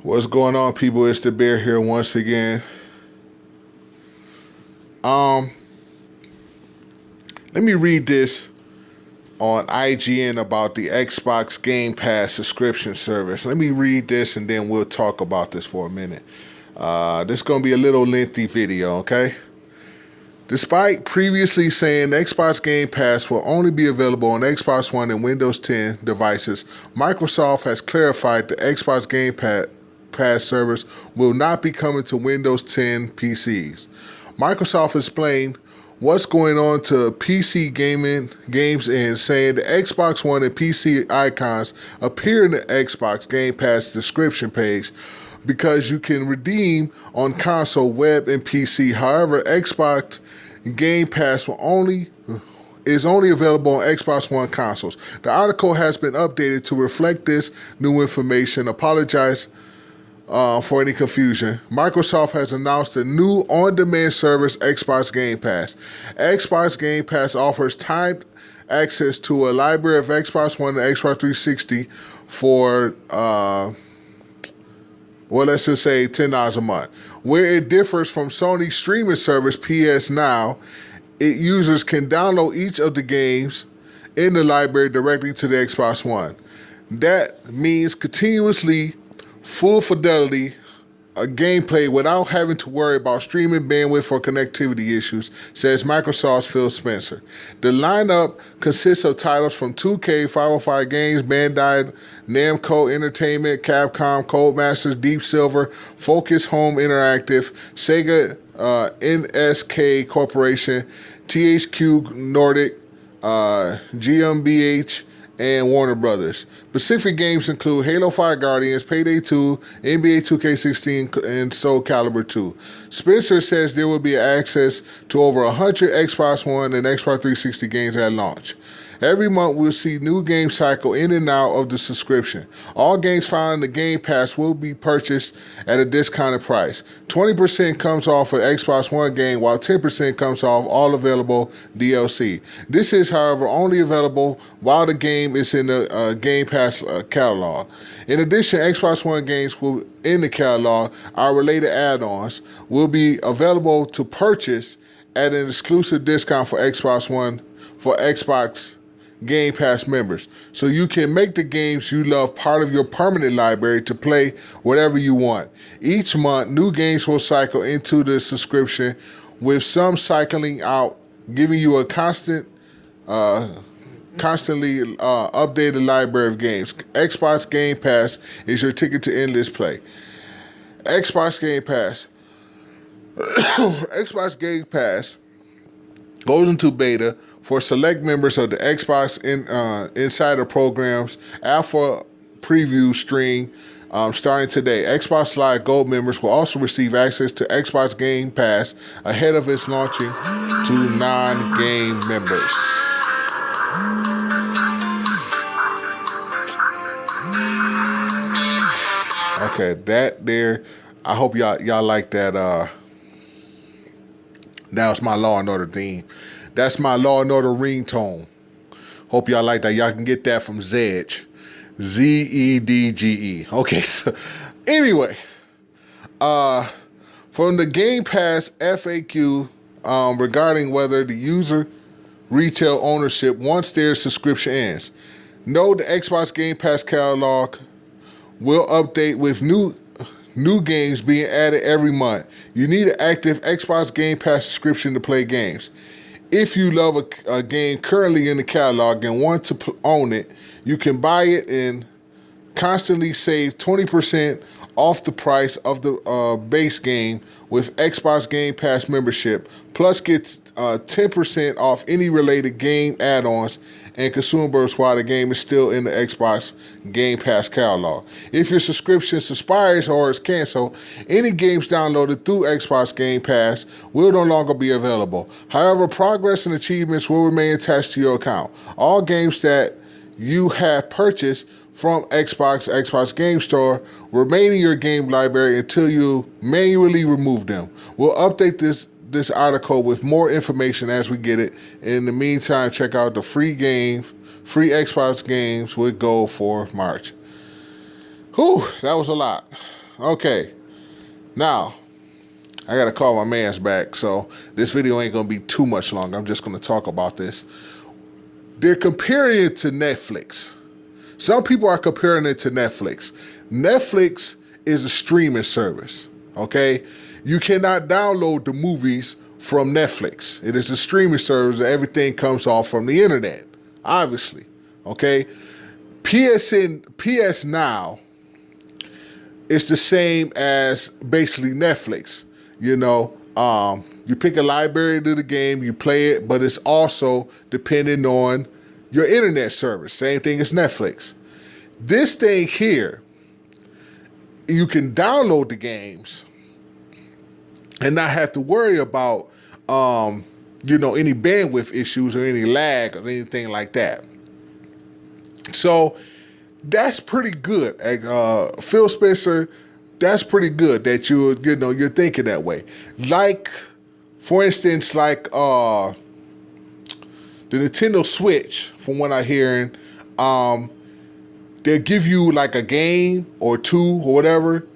What's going on, people? It's the Bear here once again. Um, Let me read this on IGN about the Xbox Game Pass subscription service. Let me read this and then we'll talk about this for a minute. This is going to be a little lengthy video, okay? Despite previously saying Xbox Game Pass will only be available on Xbox One and Windows 10 devices, Microsoft has clarified the Xbox Game Pass service will not be coming to Windows 10 PCs. Microsoft explained what's going on to PC gaming games and saying the Xbox One and PC icons appear in the Xbox Game Pass description page because you can redeem on console, web, and PC. However, Xbox Game Pass is only available on Xbox One consoles. The article has been updated to reflect this new information. Apologize for any confusion. Microsoft has announced a new on-demand service, Xbox Game Pass. Xbox Game Pass offers timed access to a library of Xbox One and Xbox 360 for, let's just say $10 a month. Where it differs from Sony's streaming service, PS Now, users can download each of the games in the library directly to the Xbox One. That means continuously full fidelity gameplay without having to worry about streaming bandwidth or connectivity issues, says Microsoft's Phil Spencer. The lineup consists of titles from 2K, 505 Games, Bandai Namco Entertainment, Capcom, Codemasters, Deep Silver, Focus Home Interactive, Sega NSK Corporation, THQ Nordic, GmbH, and Warner Brothers. Specific games include Halo 5 Guardians, Payday 2, NBA 2K16, and Soul Calibur 2. Spencer says there will be access to over 100 Xbox One and Xbox 360 games at launch. Every month, we'll see new games cycle in and out of the subscription. All games found in the Game Pass will be purchased at a discounted price. 20% comes off an Xbox One game, while 10% comes off all available DLC. This is, however, only available while the game is in the Game Pass catalog. In addition, Xbox One games will in the catalog, our related add-ons, will be available to purchase at an exclusive discount for Xbox Game Pass members, so you can make the games you love part of your permanent library to play whatever you want. Each month, new games will cycle into the subscription, with some cycling out, giving you a constantly updated library of games. Xbox Game Pass is your ticket to endless play. Xbox Game Pass. Xbox Game Pass goes into beta for select members of the Xbox Insider Program's Alpha Preview stream starting today. Xbox Live Gold members will also receive access to Xbox Game Pass ahead of its launching to non-game members. Okay, that there. I hope y'all like that. Now it's my Law and Order theme. That's my Law and Order ringtone. Hope y'all like that. Y'all can get that from Zedge. Zedge. Okay, so anyway. From the Game Pass FAQ regarding whether the user retail ownership once their subscription ends. No, the Xbox Game Pass catalog will update with new games being added every month. You need an active Xbox Game Pass subscription to play games. If you love a game currently in the catalog and want to own it, you can buy it and constantly save 20% off the price of the base game with Xbox Game Pass membership, plus get 10% off any related game add-ons and consumables while the game is still in the Xbox Game Pass catalog. If your subscription expires or is canceled, any games downloaded through Xbox Game Pass will no longer be available. However, progress and achievements will remain attached to your account. All games that you have purchased from Xbox Game Store remain in your game library until you manually remove them. We'll update this article with more information as we get it. In the meantime, check out the free Xbox games with Gold for March. Whew, that was a lot. Okay. Now, I gotta call my man's back, so this video ain't gonna be too much long. I'm just gonna talk about this. They're comparing it to Netflix. Some people are comparing it to Netflix. Netflix is a streaming service, okay? You cannot download the movies from Netflix. It is a streaming service. Everything comes off from the internet, obviously, okay? PS Now is the same as basically Netflix. You know, you pick a library to the game, you play it, but it's also depending on your internet service. Same thing as Netflix. This thing here, you can download the games and not have to worry about, any bandwidth issues or any lag or anything like that. So that's pretty good. Phil Spencer, that's pretty good that you're thinking that way. Like, for instance, like the Nintendo Switch, from what I'm hearing, they'll give you like a game or two or whatever,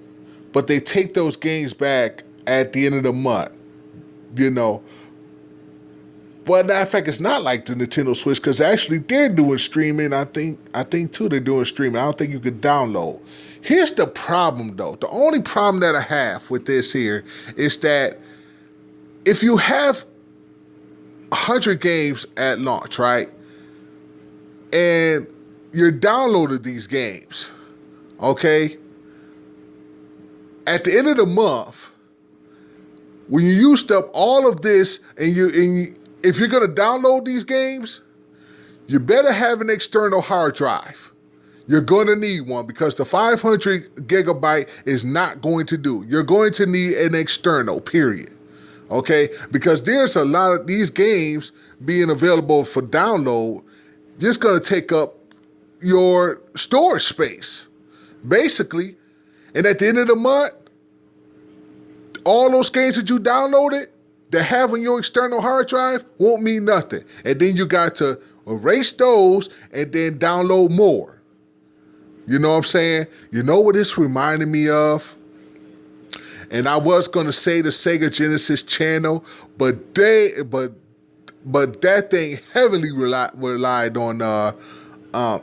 but they take those games back at the end of the month, But matter of fact, it's not like the Nintendo Switch, because actually they're doing streaming. I think too they're doing streaming. I don't think you could download. Here's the problem though. The only problem that I have with this here is that if you have 100 games at launch, right? And you're downloading these games, okay? At the end of the month, when you used up all of this if you're gonna download these games, you better have an external hard drive. You're gonna need one because the 500 gigabyte is not going to do. You're going to need an external, period. Okay? Because there's a lot of these games being available for download, just gonna take up your storage space, basically. And at the end of the month, all those games that you downloaded that have on your external hard drive won't mean nothing. And then you got to erase those and then download more. You know what I'm saying? You know what this reminded me of? And I was gonna say the Sega Genesis channel, but that thing heavily relied on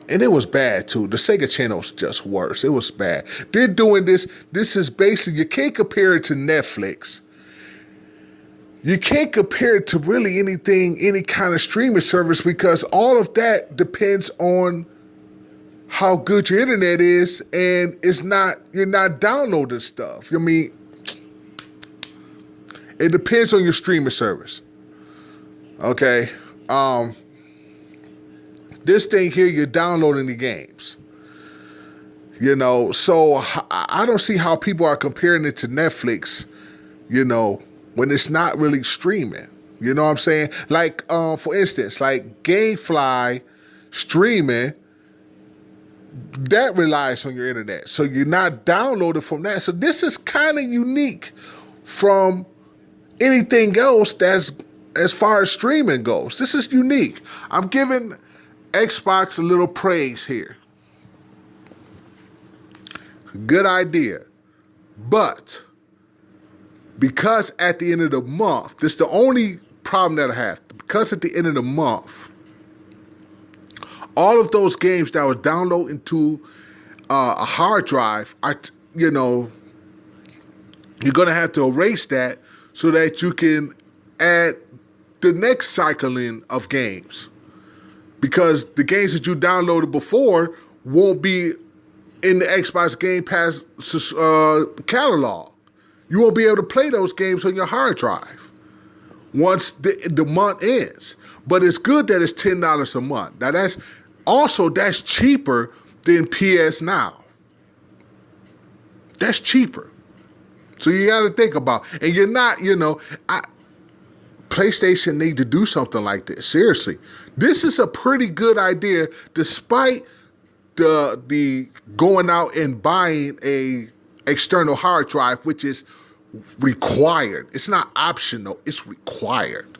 and it was bad too. The Sega channel was just worse. It was bad. They're doing this. This is basically, you can't compare it to Netflix. You can't compare it to really anything, any kind of streaming service, because all of that depends on how good your internet is, and you're not downloading stuff. I mean, it depends on your streaming service. Okay. This thing here, you're downloading the games. So I don't see how people are comparing it to Netflix, when it's not really streaming. You know what I'm saying? Like, for instance, like GameFly streaming, that relies on your internet. So you're not downloading from that. So this is kind of unique from anything else that's as far as streaming goes. This is unique. I'm giving Xbox a little praise here. Good idea. But because at the end of the month, this is the only problem that I have. Because at the end of the month, all of those games that were downloaded into a hard drive are, you're going to have to erase that so that you can add the next cycling of games. Because the games that you downloaded before won't be in the Xbox Game Pass catalog. You won't be able to play those games on your hard drive once the month ends. But it's good that it's $10 a month. Now that's cheaper than PS Now. That's cheaper. So you got to think about, and you're not, PlayStation need to do something like this. Seriously, this is a pretty good idea, despite the going out and buying a external hard drive, which is required. It's not optional, it's required.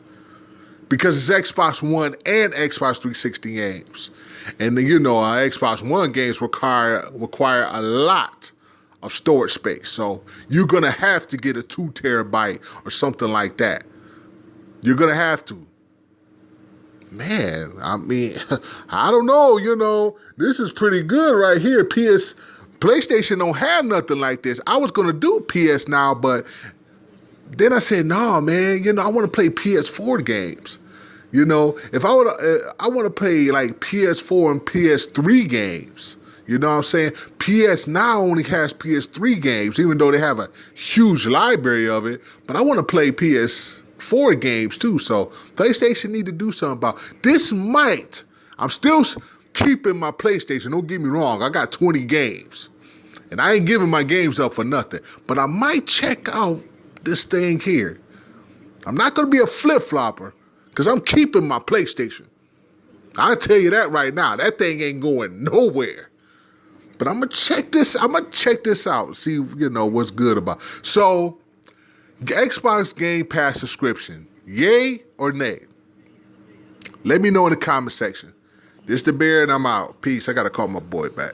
Because it's Xbox One and Xbox 360 games. And our Xbox One games require a lot of storage space. So you're going to have to get a 2 terabyte or something like that. You're going to have to. Man, I mean, I don't know, this is pretty good right here. PlayStation don't have nothing like this. I was going to do PS Now, but then I said, no, man, I want to play PS4 games. If I want to play like PS4 and PS3 games. You know what I'm saying? PS Now only has PS3 games, even though they have a huge library of it. But I want to play PS4 games too. So PlayStation need to do something about this. I'm still keeping my PlayStation. Don't get me wrong. I got 20 games. And I ain't giving my games up for nothing. But I might check out this thing here. I'm not going to be a flip-flopper because I'm keeping my PlayStation. I'll tell you that right now. That thing ain't going nowhere. But I'm going to check this. Out. See, what's good about it. So, Xbox Game Pass subscription. Yay or nay? Let me know in the comment section. This the Bear and I'm out. Peace. I got to call my boy back.